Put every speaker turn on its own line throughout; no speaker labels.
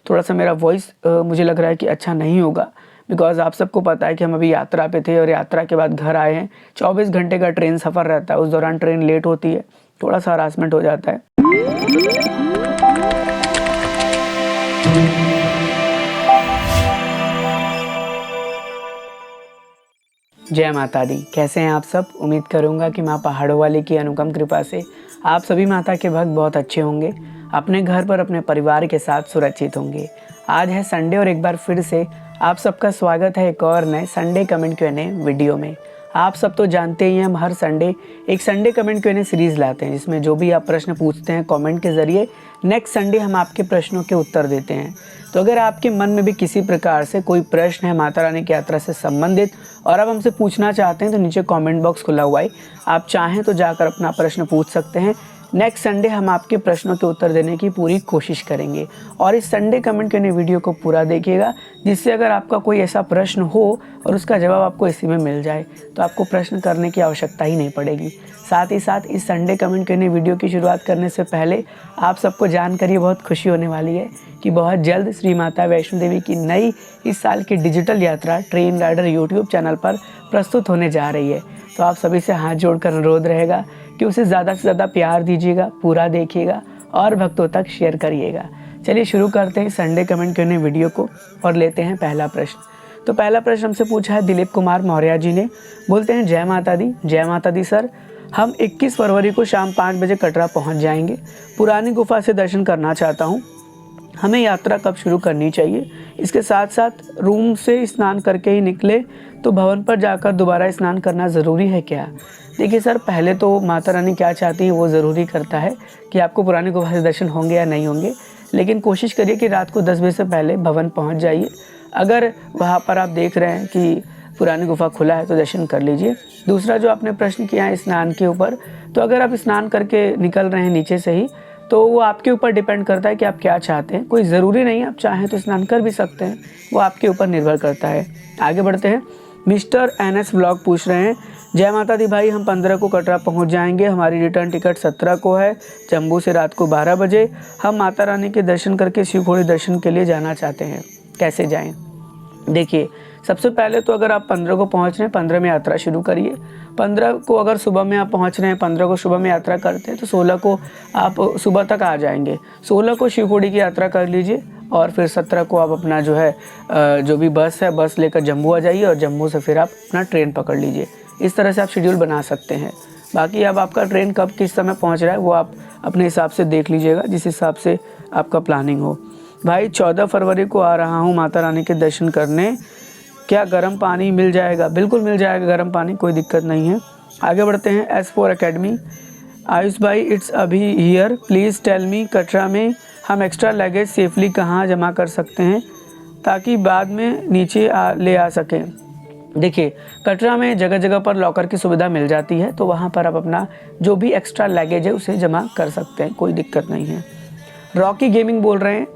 थोड़ा सा मेरा वॉइस मुझे लग रहा है कि अच्छा नहीं होगा, बिकॉज़ आप सबको पता है कि हम अभी यात्रा पे थे और यात्रा के बाद घर आए हैं। 24 घंटे का ट्रेन सफ़र रहता है, उस दौरान ट्रेन लेट होती है, थोड़ा सा हरासमेंट हो जाता है। जय माता दी। कैसे हैं आप सब? उम्मीद करूंगा कि माँ पहाड़ों वाली की अनुपम कृपा से आप सभी माता के भक्त बहुत अच्छे होंगे, अपने घर पर अपने परिवार के साथ सुरक्षित होंगे। आज है संडे और एक बार फिर से आप सबका स्वागत है एक और नए संडे कमेंट Q&A वीडियो में। आप सब तो जानते ही हैं, हम हर संडे एक संडे कमेंट Q&A सीरीज़ लाते हैं, जिसमें जो भी आप प्रश्न पूछते हैं कमेंट के ज़रिए नेक्स्ट संडे हम आपके प्रश्नों के उत्तर देते हैं। तो अगर आपके मन में भी किसी प्रकार से कोई प्रश्न है माता रानी की यात्रा से संबंधित और आप हमसे पूछना चाहते हैं तो नीचे कमेंट बॉक्स खुला हुआ है, आप चाहें तो जाकर अपना प्रश्न पूछ सकते हैं। नेक्स्ट संडे हम आपके प्रश्नों के उत्तर देने की पूरी कोशिश करेंगे और इस संडे कमेंट करने वीडियो को पूरा देखिएगा, जिससे अगर आपका कोई ऐसा प्रश्न हो और उसका जवाब आपको इसी में मिल जाए तो आपको प्रश्न करने की आवश्यकता ही नहीं पड़ेगी। साथ ही साथ इस संडे कमेंट करने वीडियो की शुरुआत करने से पहले आप सबको जानकर ये बहुत खुशी होने वाली है कि बहुत जल्द श्री माता वैष्णो देवी की नई इस साल की डिजिटल यात्रा ट्रेन राइडर यूट्यूब चैनल पर प्रस्तुत होने जा रही है। तो आप सभी से हाथ जोड़कर अनुरोध रहेगा कि उसे ज़्यादा से ज़्यादा प्यार दीजिएगा, पूरा देखिएगा और भक्तों तक शेयर करिएगा। चलिए शुरू करते हैं संडे कमेंट करने वीडियो को और लेते हैं पहला प्रश्न। तो पहला प्रश्न हमसे पूछा है दिलीप कुमार मौर्य जी ने। बोलते हैं जय माता दी। जय माता दी सर, हम 21 फरवरी को शाम 5 बजे कटरा पहुंच जाएंगे। पुरानी गुफा से दर्शन करना चाहता हूं। हमें यात्रा कब शुरू करनी चाहिए? इसके साथ साथ रूम से स्नान करके ही निकले तो भवन पर जाकर दोबारा स्नान करना ज़रूरी है क्या? देखिए सर, पहले तो माता रानी क्या चाहती है वो ज़रूरी करता है कि आपको पुरानी गुफा से दर्शन होंगे या नहीं होंगे, लेकिन कोशिश करिए कि रात को 10 बजे से पहले भवन पहुंच जाइए। अगर वहाँ पर आप देख रहे हैं कि पुरानी गुफा खुला है तो दर्शन कर लीजिए। दूसरा जो आपने प्रश्न किया है स्नान के ऊपर, तो अगर आप स्नान करके निकल रहे हैं नीचे से ही तो वो आपके ऊपर डिपेंड करता है कि आप क्या चाहते हैं। कोई ज़रूरी नहीं है, आप चाहें तो स्नान कर भी सकते हैं, वो आपके ऊपर निर्भर करता है। आगे बढ़ते हैं। मिस्टर NS व्लॉग पूछ रहे हैं जय माता दी भाई, हम 15 को कटरा पहुंच जाएंगे। हमारी रिटर्न टिकट 17 को है, जम्मू से रात को 12 बजे। हम माता रानी के दर्शन करके शिवखोड़ी दर्शन के लिए जाना चाहते हैं, कैसे जाएं? देखिए, सबसे पहले तो अगर आप 15 को पहुंच रहे हैं, 15 में यात्रा शुरू करिए। 15 को अगर सुबह में आप पहुंच रहे हैं, 15 को सुबह में यात्रा करते हैं तो 16 को आप सुबह तक आ जाएंगे। 16 को शिवखोड़ी की यात्रा कर लीजिए और फिर 17 को आप अपना जो है जो भी बस है, बस लेकर जम्मू आ जाइए और जम्मू से फिर आप अपना ट्रेन पकड़ लीजिए। इस तरह से आप शेड्यूल बना सकते हैं। बाकी अब आपका ट्रेन कब किस समय पहुँच रहा है वो आप अपने हिसाब से देख लीजिएगा, जिस हिसाब से आपका प्लानिंग हो। भाई 14 फरवरी को आ रहा हूँ माता रानी के दर्शन करने, क्या गर्म पानी मिल जाएगा? बिल्कुल मिल जाएगा गर्म पानी, कोई दिक्कत नहीं है। आगे बढ़ते हैं। S4 academy. आयुष भाई, it's Abhi here, please tell me Katra में हम एक्स्ट्रा लगेज सेफली कहाँ जमा कर सकते हैं ताकि बाद में नीचे ले आ सकें? देखिए, कटरा में जगह जगह पर लॉकर की सुविधा मिल जाती है, तो वहाँ पर आप अपना जो भी एक्स्ट्रा लगेज है उसे जमा कर सकते हैं, कोई दिक्कत नहीं है। रॉकी गेमिंग बोल रहे हैं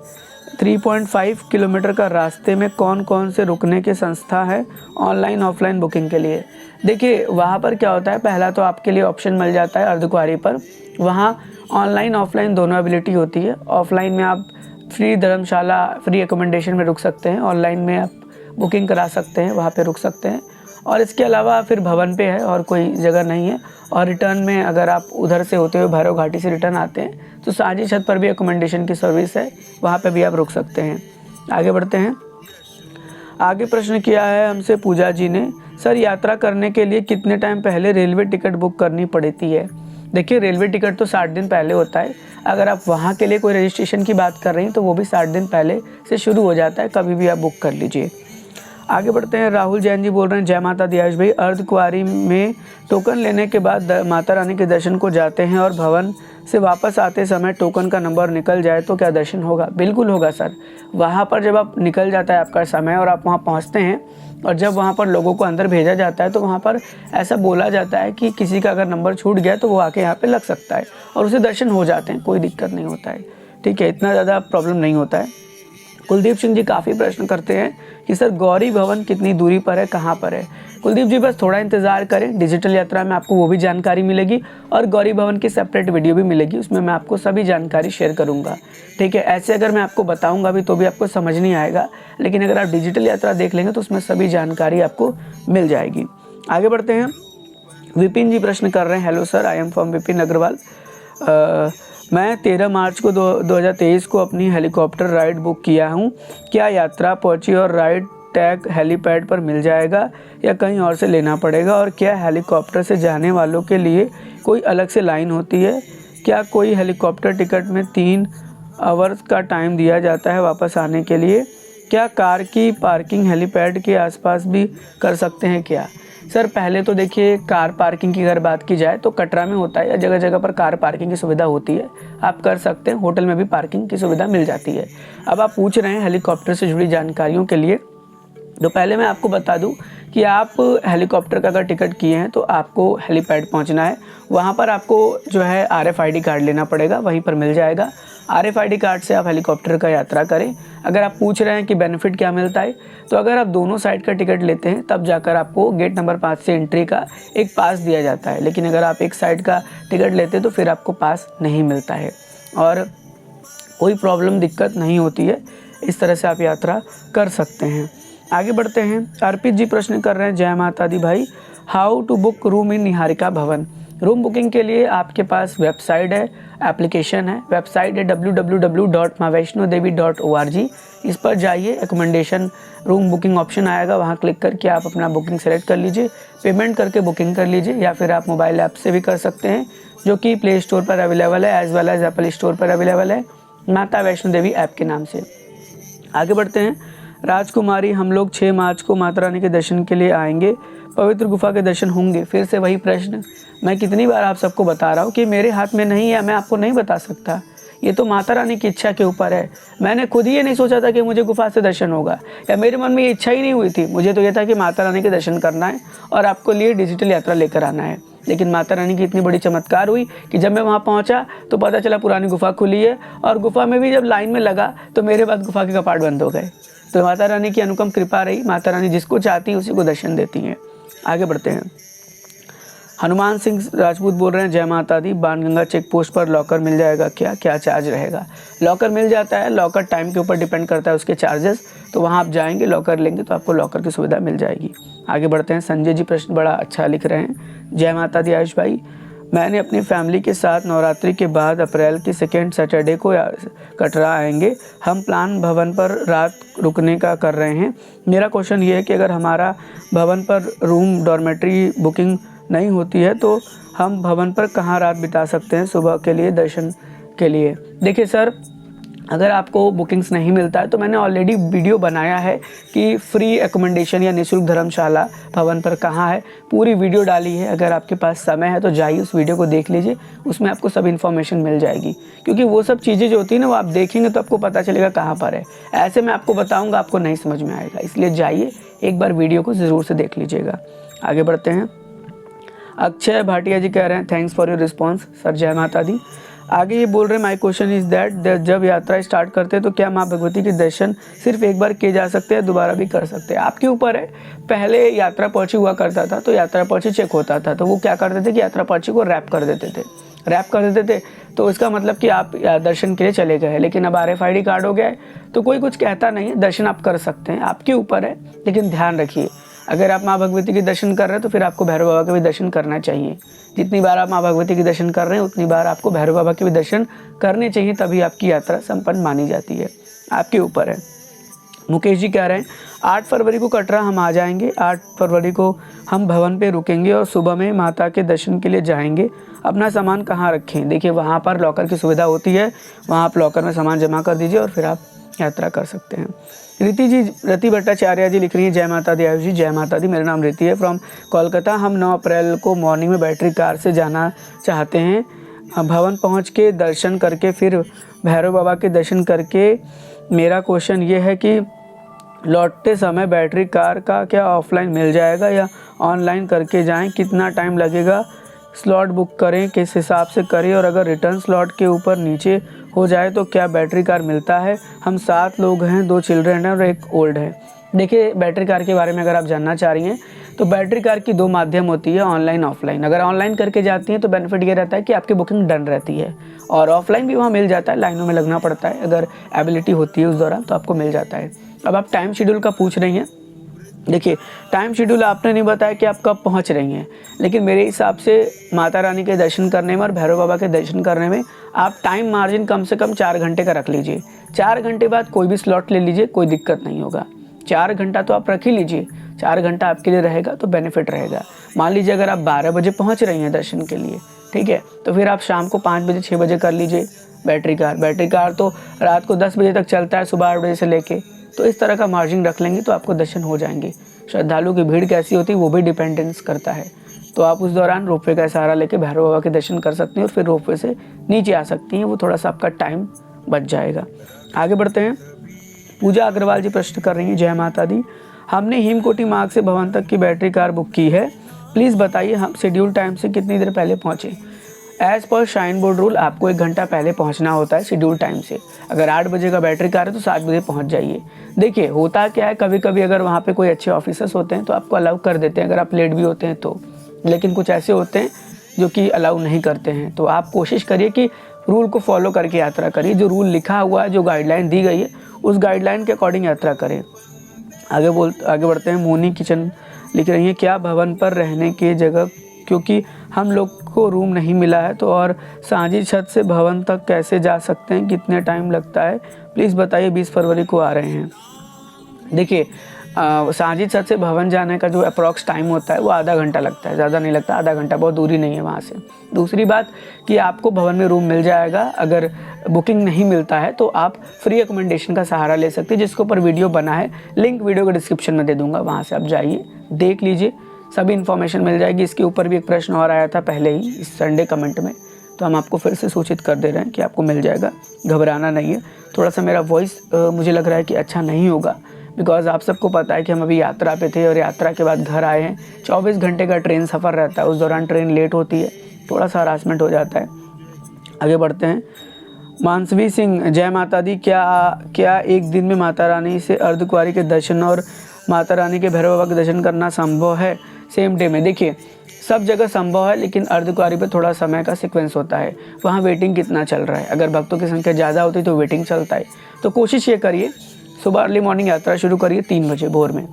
3.5 किलोमीटर का रास्ते में कौन कौन से रुकने की संस्था है ऑनलाइन ऑफलाइन बुकिंग के लिए? देखिए, वहाँ पर क्या होता है, पहला तो आपके लिए ऑप्शन मिल जाता है अर्धकुंवारी पर, वहाँ ऑनलाइन ऑफलाइन दोनों एबिलिटी होती है। ऑफलाइन में आप फ्री धर्मशाला, फ्री एकोमोडेशन में रुक सकते हैं, ऑनलाइन में आप बुकिंग करा सकते हैं, वहाँ पे रुक सकते हैं। और इसके अलावा फिर भवन पे है और कोई जगह नहीं है। और रिटर्न में अगर आप उधर से होते हुए भैरव घाटी से रिटर्न आते हैं तो साझी छत पर भी एकोमोडेशन की सर्विस है, वहाँ पे भी आप रुक सकते हैं। आगे बढ़ते हैं। आगे प्रश्न किया है हमसे पूजा जी ने, सर यात्रा करने के लिए कितने टाइम पहले रेलवे टिकट बुक करनी पड़ती है? देखिए, रेलवे टिकट तो 60 दिन पहले होता है। अगर आप वहाँ के लिए कोई रजिस्ट्रेशन की बात कर रही हैं तो वो भी 60 दिन पहले से शुरू हो जाता है, कभी भी आप बुक कर लीजिए। आगे बढ़ते हैं। राहुल जैन जी बोल रहे हैं जय माता दी आयुष भाई, अर्धकुंवारी में टोकन लेने के बाद माता रानी के दर्शन को जाते हैं और भवन से वापस आते समय टोकन का नंबर निकल जाए तो क्या दर्शन होगा? बिल्कुल होगा सर। वहाँ पर जब आप निकल जाता है आपका समय और आप वहाँ पहुँचते हैं और जब वहाँ पर लोगों को अंदर भेजा जाता है तो वहाँ पर ऐसा बोला जाता है कि किसी का अगर नंबर छूट गया तो वो आके यहाँ पे लग सकता है और उसे दर्शन हो जाते हैं, कोई दिक्कत नहीं होता है। ठीक है, इतना ज़्यादा प्रॉब्लम नहीं होता है। कुलदीप सिंह जी काफ़ी प्रश्न करते हैं कि सर गौरी भवन कितनी दूरी पर है, कहाँ पर है? कुलदीप जी बस थोड़ा इंतज़ार करें, डिजिटल यात्रा में आपको वो भी जानकारी मिलेगी और गौरी भवन की सेपरेट वीडियो भी मिलेगी, उसमें मैं आपको सभी जानकारी शेयर करूँगा। ठीक है, ऐसे अगर मैं आपको बताऊँगा भी तो भी आपको समझ नहीं आएगा, लेकिन अगर आप डिजिटल यात्रा देख लेंगे तो उसमें सभी जानकारी आपको मिल जाएगी। आगे बढ़ते हैं। विपिन जी प्रश्न कर रहे हैं, hello sir, I am from Vipin Agrawal. मैं 13 मार्च को 2023 को अपनी हेलीकॉप्टर राइड बुक किया हूँ। क्या यात्रा पहुँची और राइड टैग हेलीपैड पर मिल जाएगा या कहीं और से लेना पड़ेगा? और क्या हेलीकॉप्टर से जाने वालों के लिए कोई अलग से लाइन होती है? क्या कोई हेलीकॉप्टर टिकट में 3 आवर्स का टाइम दिया जाता है वापस आने के लिए? क्या कार की पार्किंग हेलीपैड के आसपास भी कर सकते हैं क्या? सर पहले तो देखिए, कार पार्किंग की अगर बात की जाए तो कटरा में होता है या जगह जगह पर कार पार्किंग की सुविधा होती है, आप कर सकते हैं। होटल में भी पार्किंग की सुविधा मिल जाती है। अब आप पूछ रहे हैं हेलीकॉप्टर से जुड़ी जानकारियों के लिए, तो पहले मैं आपको बता दूं कि आप हेलीकॉप्टर का अगर टिकट किए हैं तो आपको हेलीपैड पहुंचना है। वहां पर आपको जो है RFID कार्ड लेना पड़ेगा, वहीं पर मिल जाएगा। RFID कार्ड से आप हेलीकॉप्टर का यात्रा करें। अगर आप पूछ रहे हैं कि बेनिफिट क्या मिलता है, तो अगर आप दोनों साइड का टिकट लेते हैं तब जाकर आपको गेट नंबर 5 से एंट्री का एक पास दिया जाता है, लेकिन अगर आप एक साइड का टिकट लेते हैं तो फिर आपको पास नहीं मिलता है और कोई प्रॉब्लम दिक्कत नहीं होती है। इस तरह से आप यात्रा कर सकते हैं। आगे बढ़ते हैं। अर्पित जी प्रश्न कर रहे हैं, जय माता दी भाई, how to book room in Niharika Bhawan. Room booking के लिए आपके पास वेबसाइट है, एप्लीकेशन है। वेबसाइट है www.maavaishnodevi.org। इस पर जाइए, एकमेंडेशन रूम बुकिंग ऑप्शन आएगा, वहाँ क्लिक करके आप अपना बुकिंग सेलेक्ट कर लीजिए, पेमेंट करके बुकिंग कर लीजिए, या फिर आप मोबाइल ऐप से भी कर सकते हैं जो कि प्ले स्टोर पर अवेलेबल है as well as Apple store पर अवेलेबल है, माता वैष्णो देवी ऐप के नाम से। आगे बढ़ते हैं। राजकुमारी, हम लोग 6 मार्च को माता रानी के दर्शन के लिए आएंगे, पवित्र गुफा के दर्शन होंगे? फिर से वही प्रश्न, मैं कितनी बार आप सबको बता रहा हूँ कि मेरे हाथ में नहीं है, मैं आपको नहीं बता सकता। ये तो माता रानी की इच्छा के ऊपर है। मैंने खुद ही ये नहीं सोचा था कि मुझे गुफा से दर्शन होगा, या मेरे मन में ये इच्छा ही नहीं हुई थी। मुझे तो ये था कि माता रानी के दर्शन करना है और आपको लिए डिजिटल यात्रा लेकर आना है। लेकिन माता रानी की इतनी बड़ी चमत्कार हुई कि जब मैं वहाँ पहुँचा तो पता चला पुरानी गुफा खुली है, और गुफा में भी जब लाइन में लगा तो मेरे बाद गुफा के कपाट बंद हो गए। तो माता रानी की अनुपम कृपा रही। माता रानी जिसको चाहती है उसी को दर्शन देती हैं। आगे बढ़ते हैं। हनुमान सिंह राजपूत बोल रहे हैं, जय माता दी, बाणगंगा चेक पोस्ट पर लॉकर मिल जाएगा क्या? क्या चार्ज रहेगा? लॉकर मिल जाता है, लॉकर टाइम के ऊपर डिपेंड करता है उसके चार्जेस। तो वहाँ आप जाएंगे, लॉकर लेंगे तो आपको लॉकर की सुविधा मिल जाएगी। आगे बढ़ते हैं। संजय जी प्रश्न बड़ा अच्छा लिख रहे हैं, जय माता दी आयुष भाई, मैंने अपनी फैमिली के साथ नवरात्रि के बाद अप्रैल की 2nd सैटरडे को कटरा आएंगे। हम प्लान भवन पर रात रुकने का कर रहे हैं। मेरा क्वेश्चन ये है कि अगर हमारा भवन पर रूम डॉर्मेट्री बुकिंग नहीं होती है तो हम भवन पर कहाँ रात बिता सकते हैं सुबह के लिए दर्शन के लिए? देखिए सर, अगर आपको बुकिंग्स नहीं मिलता है तो मैंने ऑलरेडी वीडियो बनाया है कि फ्री एकोमोडेशन या निःशुल्क धर्मशाला भवन पर कहाँ है, पूरी वीडियो डाली है। अगर आपके पास समय है तो जाइए उस वीडियो को देख लीजिए, उसमें आपको सब इन्फॉर्मेशन मिल जाएगी। क्योंकि वो सब चीज़ें जो होती है ना, वो आप देखेंगे तो आपको पता चलेगा कहाँ पर है। ऐसे मैं आपको बताऊँगा, आपको नहीं समझ में आएगा, इसलिए जाइए एक बार वीडियो को ज़रूर से देख लीजिएगा। आगे बढ़ते हैं। अक्षय भाटिया जी कह रहे हैं, thanks for your response sir, जय माता दी। आगे ये बोल रहे हैं, माय क्वेश्चन इज़ दैट जब यात्रा स्टार्ट करते हैं तो क्या माँ भगवती के दर्शन सिर्फ एक बार किए जा सकते हैं, दोबारा भी कर सकते हैं? आपके ऊपर है। पहले यात्रा पर्ची हुआ करता था तो यात्रा पर्ची चेक होता था, तो वो क्या करते थे कि यात्रा पर्ची को रैप कर देते थे। रैप कर देते थे तो इसका मतलब कि आप दर्शन के लिए चले गए। लेकिन अब RFID कार्ड हो गया है तो कोई कुछ कहता नहीं है, दर्शन आप कर सकते हैं, आपके ऊपर है। लेकिन ध्यान रखिए, अगर आप माँ भगवती के दर्शन कर रहे हैं तो फिर आपको भैरव बाबा के भी दर्शन करना चाहिए। जितनी बार आप माँ भगवती के दर्शन कर रहे हैं उतनी बार आपको भैरव बाबा के भी दर्शन करने चाहिए, तभी आपकी यात्रा संपन्न मानी जाती है। आपके ऊपर है। मुकेश जी कह रहे हैं, 8 फरवरी को कटरा हम आ जाएंगे। 8 फरवरी को हम भवन पे रुकेंगे और सुबह में माता के दर्शन के लिए जाएंगे। अपना सामान कहाँ रखें? देखिए, वहाँ पर लॉकर की सुविधा होती है, वहाँ आप लॉकर में सामान जमा कर दीजिए और फिर आप यात्रा कर सकते हैं। रति भट्टाचार्य जी लिख रही हैं, जय माता दी आयुष जी, जय माता दी, मेरा नाम रिति है फ्रॉम कोलकाता। हम 9 अप्रैल को मॉर्निंग में बैटरी कार से जाना चाहते हैं। भवन पहुंच के दर्शन करके फिर भैरव बाबा के दर्शन करके। मेरा क्वेश्चन ये है कि लौटते समय बैटरी कार का क्या ऑफलाइन मिल जाएगा या ऑनलाइन करके जाएं? कितना टाइम लगेगा? स्लॉट बुक करें किस हिसाब से करें? और अगर रिटर्न स्लॉट के ऊपर नीचे हो जाए तो क्या बैटरी कार मिलता है? हम 7 लोग हैं, 2 चिल्ड्रन हैं और 1 ओल्ड है। देखिए, बैटरी कार के बारे में अगर आप जानना चाह रही हैं तो बैटरी कार की 2 माध्यम होती है, ऑनलाइन ऑफलाइन। अगर ऑनलाइन करके जाती हैं तो बेनिफिट ये रहता है कि आपकी बुकिंग डन रहती है, और ऑफलाइन भी वहाँ मिल जाता है, लाइनों में लगना पड़ता है, अगर एबिलिटी होती है उस दौरान तो आपको मिल जाता है। अब आप टाइम शेड्यूल का पूछ रही हैं, देखिए टाइम शेड्यूल आपने नहीं बताया कि आप कब पहुंच रही हैं, लेकिन मेरे हिसाब से माता रानी के दर्शन करने में और भैरव बाबा के दर्शन करने में आप टाइम मार्जिन कम से कम 4 घंटे का रख लीजिए। 4 घंटे बाद कोई भी स्लॉट ले लीजिए, कोई दिक्कत नहीं होगा। 4 घंटा तो आप रख ही लीजिए, 4 घंटा आपके लिए रहेगा तो बेनिफिट रहेगा। मान लीजिए अगर आप 12 बजे पहुँच रही हैं दर्शन के लिए, ठीक है, तो फिर आप शाम को 5 बजे 6 बजे कर लीजिए बैटरी कार तो रात को 10 बजे तक चलता है, सुबह 8 बजे से लेके। तो इस तरह का मार्जिन रख लेंगे तो आपको दर्शन हो जाएंगे। श्रद्धालु की भीड़ कैसी होती है वो भी डिपेंडेंस करता है, तो आप उस दौरान रोपवे का सहारा लेके भैरव बाबा के दर्शन कर सकती हैं और फिर रोपवे से नीचे आ सकती हैं, वो थोड़ा सा आपका टाइम बच जाएगा। आगे बढ़ते हैं। पूजा अग्रवाल जी प्रश्न कर रही हैं, जय माता दी, हमने हिमकोटी मार्ग से भवन तक की बैटरी कार बुक की है, प्लीज़ बताइए हम शेड्यूल टाइम से कितनी देर पहले पहुँचें। As per shine board rule आपको 1 घंटा पहले पहुंचना होता है शेड्यूल टाइम से। अगर 8 बजे का बैटरी कार है तो 7 बजे पहुंच जाइए। देखिए होता क्या है, कभी कभी अगर वहाँ पे कोई अच्छे ऑफिसर्स होते हैं तो आपको अलाउ कर देते हैं अगर आप लेट भी होते हैं तो, लेकिन कुछ ऐसे होते हैं जो कि अलाउ नहीं करते हैं। तो आप कोशिश करिए कि रूल को फॉलो करके यात्रा करिए, जो रूल लिखा हुआ है, जो गाइडलाइन दी गई है उस गाइडलाइन के अकॉर्डिंग यात्रा करें। आगे बढ़ते हैं। मोनी किचन लिख रही हैं, क्या भवन पर रहने की जगह, क्योंकि हम लोग को रूम नहीं मिला है तो, और सांझी छत से भवन तक कैसे जा सकते हैं, कितने टाइम लगता है, प्लीज़ बताइए, 20 फरवरी को आ रहे हैं। देखिए सांझी छत से भवन जाने का जो अप्रॉक्स टाइम होता है वो आधा घंटा लगता है, ज़्यादा नहीं लगता, आधा घंटा, बहुत दूरी नहीं है वहाँ से। दूसरी बात कि आपको भवन में रूम मिल जाएगा, अगर बुकिंग नहीं मिलता है तो आप फ्री अकोमोडेशन का सहारा ले सकते हैं, जिसके ऊपर वीडियो बना है, लिंक वीडियो के डिस्क्रिप्शन में दे दूँगा, वहाँ से आप जाइए देख लीजिए, सभी इन्फॉर्मेशन मिल जाएगी। इसके ऊपर भी एक प्रश्न और आया था पहले ही इस संडे कमेंट में, तो हम आपको फिर से सूचित कर दे रहे हैं कि आपको मिल जाएगा, घबराना नहीं है। थोड़ा सा मेरा वॉइस मुझे लग रहा है कि अच्छा नहीं होगा, बिकॉज़ आप सबको पता है कि हम अभी यात्रा पे थे और यात्रा के बाद घर आए हैं। 24 घंटे का ट्रेन सफ़र रहता है, उस दौरान ट्रेन लेट होती है, थोड़ा सा हरासमेंट हो जाता है। आगे बढ़ते हैं। मानसवी सिंह, जय माता दी, क्या एक दिन में माता रानी से अर्धकुंवारी के दर्शन और माता रानी के भैरव बाबा के दर्शन करना संभव है सेम डे में? देखिए सब जगह संभव है, लेकिन अर्धकुंवारी पे थोड़ा समय का सीक्वेंस होता है, वहाँ वेटिंग कितना चल रहा है। अगर भक्तों की संख्या ज़्यादा होती है तो वेटिंग चलता है। तो कोशिश ये करिए, सुबह अर्ली मॉर्निंग यात्रा शुरू करिए, 3 बजे भोर में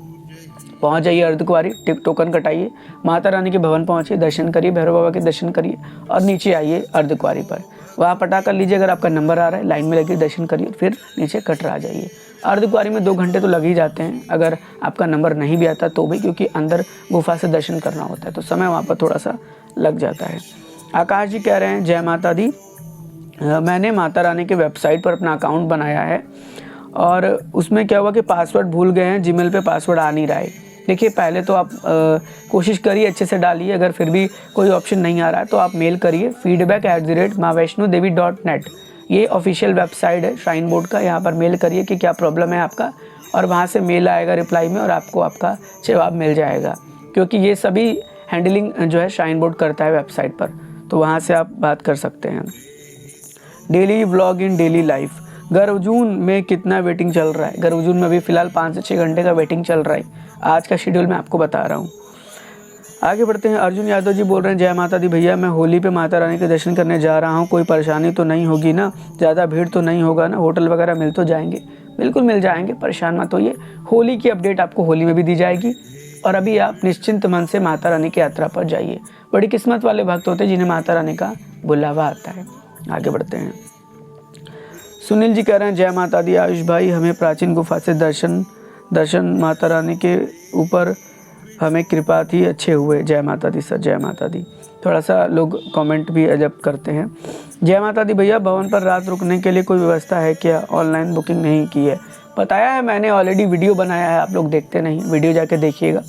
पहुँच जाइए अर्धकुंवारी, टोकन कटाइए, माता रानी के भवन पहुँचिए, दर्शन करिए, भैरव बाबा के दर्शन करिए और नीचे आइए अर्धकुंवारी पर, वहाँ पता कर लीजिए अगर आपका नंबर आ रहा है, लाइन में लगिए, दर्शन करिए, फिर नीचे कटरा जाइए। अर्धकुंवारी में 2 घंटे तो लग ही जाते हैं, अगर आपका नंबर नहीं भी आता तो भी, क्योंकि अंदर गुफा से दर्शन करना होता है तो समय वहाँ पर थोड़ा सा लग जाता है। आकाश जी कह रहे हैं, जय माता दी, मैंने माता रानी के वेबसाइट पर अपना अकाउंट बनाया है और उसमें क्या हुआ कि पासवर्ड भूल गए हैं, जीमेल पे पासवर्ड आ नहीं रहा है। देखिए पहले तो आप कोशिश करिए अच्छे से डालिए, अगर फिर भी कोई ऑप्शन नहीं आ रहा है तो आप मेल करिए feedback@maavaishnodevi.net, ये ऑफिशियल वेबसाइट है श्राइन बोर्ड का, यहाँ पर मेल करिए कि क्या प्रॉब्लम है आपका, और वहाँ से मेल आएगा रिप्लाई में और आपको आपका जवाब मिल जाएगा, क्योंकि ये सभी हैंडलिंग जो है श्राइन बोर्ड करता है वेबसाइट पर, तो वहाँ से आप बात कर सकते हैं। Daily vlog in daily life, गर्भजून में कितना वेटिंग चल रहा है? गर्भजून में अभी फ़िलहाल 5 से 6 घंटे का वेटिंग चल रहा है, आज का शेड्यूल मैं आपको बता रहा हूँ। आगे बढ़ते हैं। अर्जुन यादव जी बोल रहे हैं, जय माता दी भैया, मैं होली पे माता रानी के दर्शन करने जा रहा हूँ, कोई परेशानी तो नहीं होगी ना, ज़्यादा भीड़ तो नहीं होगा ना, होटल वगैरह मिल तो जाएंगे? बिल्कुल मिल जाएंगे, परेशान मत होइए, होली की अपडेट आपको होली में भी दी जाएगी, और अभी आप निश्चिंत मन से माता रानी की यात्रा पर जाइए। बड़ी किस्मत वाले भक्त होते हैं जिन्हें माता रानी का बुलावा आता है। आगे बढ़ते हैं। सुनील जी कह रहे हैं, जय माता दी आयुष भाई, हमें प्राचीन गुफा से दर्शन माता रानी के ऊपर हमें कृपा थी, अच्छे हुए, जय माता दी सर, जय माता दी। थोड़ा सा लोग कमेंट भी अजब करते हैं। जय माता दी भैया, भवन पर रात रुकने के लिए कोई व्यवस्था है क्या? ऑनलाइन बुकिंग नहीं की है, बताया है मैंने, ऑलरेडी वीडियो बनाया है, आप लोग देखते नहीं, वीडियो जाके देखिएगा,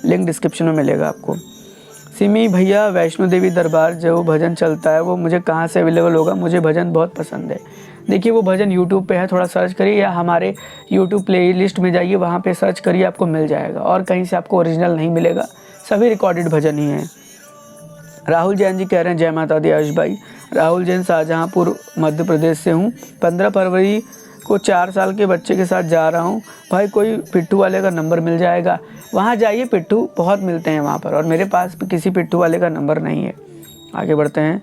लिंक डिस्क्रिप्शन में मिलेगा आपको। सिमी भैया, वैष्णो देवी दरबार जो भजन चलता है वो मुझे कहाँ से अवेलेबल होगा? मुझे भजन बहुत पसंद है। देखिए वो भजन यूट्यूब पे है, थोड़ा सर्च करिए, या हमारे यूट्यूब प्लेलिस्ट में जाइए, वहाँ पे सर्च करिए, आपको मिल जाएगा, और कहीं से आपको ओरिजिनल नहीं मिलेगा, सभी रिकॉर्डेड भजन ही हैं। राहुल जैन जी कह रहे हैं, जय माता दी आयुष भाई, राहुल जैन शाहजहाँपुर मध्य प्रदेश से हूँ, 15 फरवरी को 4 साल के बच्चे के साथ जा रहा हूँ, भाई कोई पिट्ठू वाले का नंबर मिल जाएगा? वहाँ जाइए, पिट्ठू बहुत मिलते हैं वहाँ पर, और मेरे पास किसी पिट्ठू वाले का नंबर नहीं है। आगे बढ़ते हैं।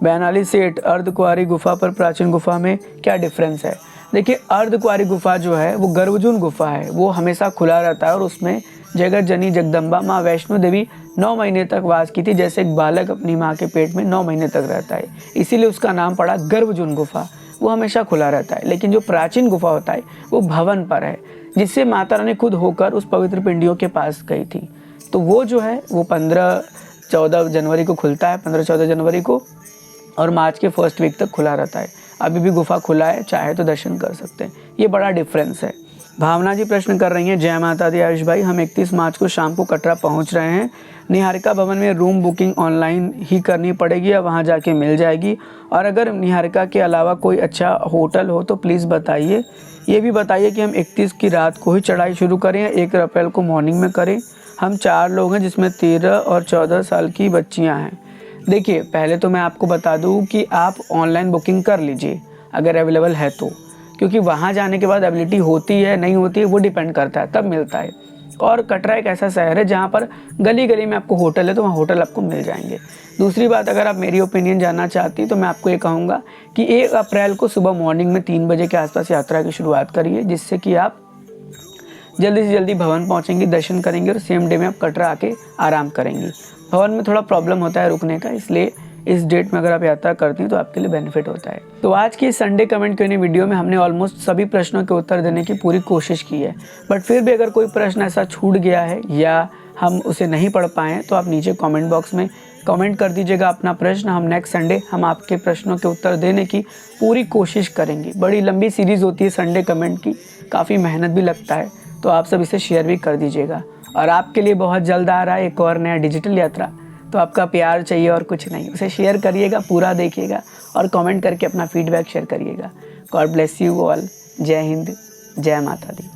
बैनाली सेठ, अर्धकुंवारी गुफा पर प्राचीन गुफा में क्या डिफरेंस है? देखिए, अर्धकुंवारी गुफा जो है वो गर्भजून गुफा है, वो हमेशा खुला रहता है और उसमें जगत जननी जगदम्बा माँ वैष्णो देवी 9 महीने तक वास की थी, जैसे एक बालक अपनी माँ के पेट में 9 महीने तक रहता है, इसीलिए उसका नाम पड़ा गर्भजून गुफा। वो हमेशा खुला रहता है। लेकिन जो प्राचीन गुफा होता है वो भवन पर है, जिससे माता रानी खुद होकर उस पवित्र पिंडियों के पास गई थी। तो वो जो है वो 15-14 जनवरी को खुलता है, 15-14 जनवरी को, और मार्च के फर्स्ट वीक तक खुला रहता है। अभी भी गुफा खुला है, चाहे तो दर्शन कर सकते हैं। ये बड़ा डिफरेंस है। भावना जी प्रश्न कर रही हैं, जय माता दी आयुष भाई, हम 31 मार्च को शाम को कटरा पहुंच रहे हैं। निहारिका भवन में रूम बुकिंग ऑनलाइन ही करनी पड़ेगी या वहां जाके मिल जाएगी? और अगर निहारिका के अलावा कोई अच्छा होटल हो तो प्लीज़ बताइए। ये भी बताइए कि हम 31 की रात को ही चढ़ाई शुरू करें या 1 अप्रैल को मॉर्निंग में करें? हम 4 लोग हैं, जिसमें 13 और 14 साल की बच्चियाँ हैं। देखिए, पहले तो मैं आपको बता दूं कि आप ऑनलाइन बुकिंग कर लीजिए अगर अवेलेबल है तो, क्योंकि वहाँ जाने के बाद एबिलिटी होती है नहीं होती है वो डिपेंड करता है, तब मिलता है। और कटरा एक ऐसा शहर है जहाँ पर गली गली में आपको होटल है, तो वहाँ होटल आपको मिल जाएंगे। दूसरी बात, अगर आप मेरी ओपिनियन जानना चाहती तो मैं आपको ये कहूँगा कि 1 अप्रैल को सुबह मॉर्निंग में 3 बजे के आसपास यात्रा की शुरुआत करिए, जिससे कि आप जल्दी से जल्दी भवन पहुँचेंगे, दर्शन करेंगे और सेम डे में आप कटरा आके आराम करेंगी। भवन में थोड़ा प्रॉब्लम होता है रुकने का, इसलिए इस डेट में अगर आप यात्रा करती हैं तो आपके लिए बेनिफिट होता है। तो आज की संडे कमेंट Q&A वीडियो में हमने ऑलमोस्ट सभी प्रश्नों के उत्तर देने की पूरी कोशिश की है, बट फिर भी अगर कोई प्रश्न ऐसा छूट गया है या हम उसे नहीं पढ़ पाए तो आप नीचे कमेंट बॉक्स में कमेंट कर दीजिएगा अपना प्रश्न। हम नेक्स्ट संडे हम आपके प्रश्नों के उत्तर देने की पूरी कोशिश करेंगे। बड़ी लंबी सीरीज़ होती है संडे कमेंट की, काफ़ी मेहनत भी लगता है, तो आप सब इसे शेयर भी कर दीजिएगा। और आपके लिए बहुत जल्द आ रहा है एक और नया डिजिटल यात्रा, तो आपका प्यार चाहिए और कुछ नहीं। उसे शेयर करिएगा, पूरा देखिएगा और कमेंट करके अपना फीडबैक शेयर करिएगा। God bless you all. जय हिंद, जय माता दी।